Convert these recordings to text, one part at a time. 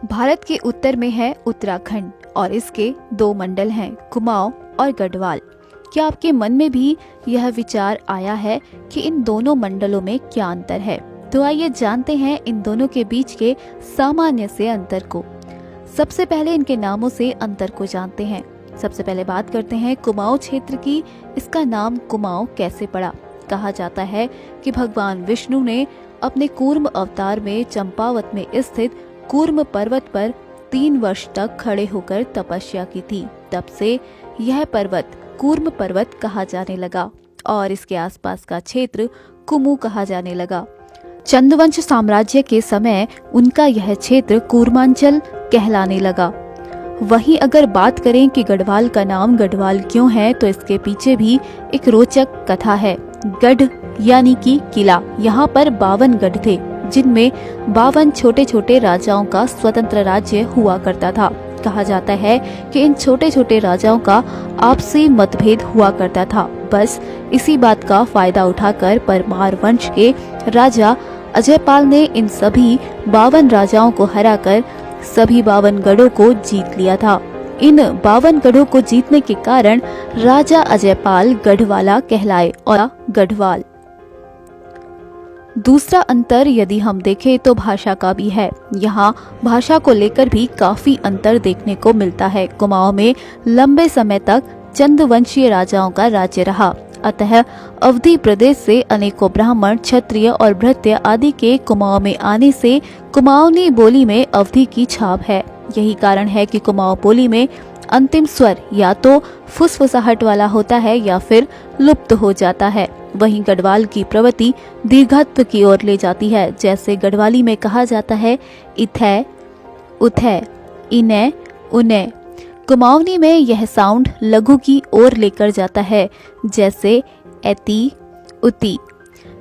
भारत के उत्तर में है उत्तराखंड और इसके दो मंडल हैं, कुमाऊं और गढ़वाल। क्या आपके मन में भी यह विचार आया है कि इन दोनों मंडलों में क्या अंतर है? तो आइए जानते हैं इन दोनों के बीच के सामान्य से अंतर को। सबसे पहले इनके नामों से अंतर को जानते हैं। सबसे पहले बात करते हैं कुमाऊं क्षेत्र की। इसका नाम कुमाऊं कैसे पड़ा? कहा जाता है कि भगवान विष्णु ने अपने कूर्म अवतार में चंपावत में स्थित कूर्म पर्वत पर 3 वर्ष तक खड़े होकर तपस्या की थी। तब से यह पर्वत कूर्म पर्वत कहा जाने लगा और इसके आसपास का क्षेत्र कुमू कहा जाने लगा। चंदवंश साम्राज्य के समय उनका यह क्षेत्र कूर्मांचल कहलाने लगा। वहीं अगर बात करें कि गढ़वाल का नाम गढ़वाल क्यों है, तो इसके पीछे भी एक रोचक कथा है। गढ़ यानी कि किला। यहाँ पर 52 गढ़ थे, जिनमें 52 छोटे छोटे राजाओं का स्वतंत्र राज्य हुआ करता था। कहा जाता है कि इन छोटे छोटे राजाओं का आपसी मतभेद हुआ करता था। बस इसी बात का फायदा उठाकर परमार वंश के राजा अजयपाल ने इन सभी 52 राजाओं को हराकर सभी 52 गढ़ों को जीत लिया था। इन 52 गढ़ों को जीतने के कारण राजा अजयपाल गढ़वाला कहलाए और गढ़वाल। दूसरा अंतर यदि हम देखें तो भाषा का भी है। यहाँ भाषा को लेकर भी काफी अंतर देखने को मिलता है। कुमाऊं में लंबे समय तक चंदवंशीय राजाओं का राज्य रहा, अतः अवधी प्रदेश से अनेकों ब्राह्मण, क्षत्रिय और भृत्य आदि के कुमाऊं में आने से कुमाऊनी बोली में अवधी की छाप है। यही कारण है कि कुमाऊं बोली में अंतिम स्वर या तो फुसफुसाहट वाला होता है या फिर लुप्त हो जाता है। वहीं गढ़वाल की प्रवृत्ति दीर्घत्व की ओर ले जाती है। जैसे गढ़वाली में कहा जाता है इथै, उथै, इनै, उनै। कुमाऊनी में यह साउंड लघु की ओर लेकर जाता है, जैसे एती, उती।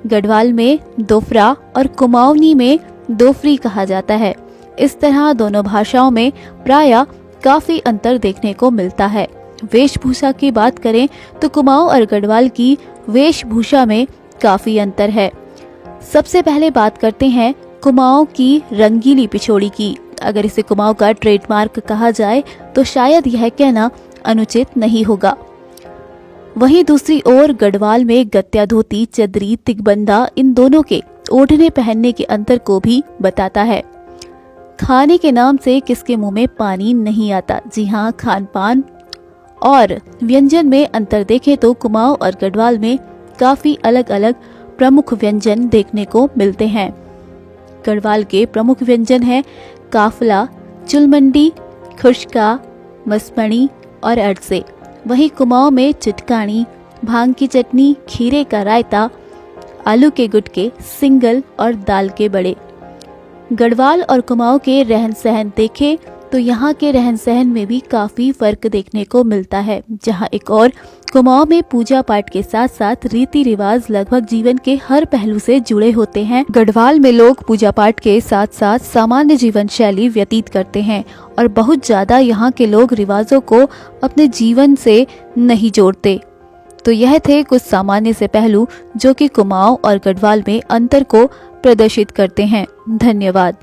गढ़वाल में दोफरा और कुमाऊनी में दोफरी कहा जाता है। इस तरह दोनों भाषाओं में प्रायः काफी अंतर देखने को मिलता है। वेशभूषा की बात करें तो कुमाऊं और गढ़वाल की वेशभूषा में काफी अंतर है। सबसे पहले बात करते हैं कुमाऊं की रंगीली पिछोड़ी की। अगर इसे कुमाऊं का ट्रेडमार्क कहा जाए तो शायद यह कहना अनुचित नहीं होगा। वहीं दूसरी ओर गढ़वाल में गत्या धोती, चदरी, तिकबंधा इन दोनों के ओढ़ने पहनने के अंतर को भी बताता है। खाने के नाम से किसके मुंह में पानी नहीं आता? जी हाँ, खान पान और व्यंजन में अंतर देखें तो कुमाऊं और गढ़वाल में काफी अलग अलग प्रमुख व्यंजन देखने को मिलते हैं। गढ़वाल के प्रमुख व्यंजन हैं काफला, चुलमंडी, खुशका, मसमणी और अड़से। वहीं कुमाऊं में चिटकानी, भांग की चटनी, खीरे का रायता, आलू के गुटके, सिंगल और दाल के बड़े। गढ़वाल और कुमाऊं के रहन सहन देखें तो यहाँ के रहन सहन में भी काफी फर्क देखने को मिलता है। जहाँ एक और कुमाऊं में पूजा पाठ के साथ साथ रीति रिवाज लगभग जीवन के हर पहलू से जुड़े होते हैं। गढ़वाल में लोग पूजा पाठ के साथ साथ सामान्य जीवन शैली व्यतीत करते हैं और बहुत ज्यादा यहाँ के लोग रिवाजों को अपने जीवन से नहीं जोड़ते। तो यह थे कुछ सामान्य से पहलू जो कि कुमाऊं और गढ़वाल में अंतर को प्रदर्शित करते हैं। धन्यवाद।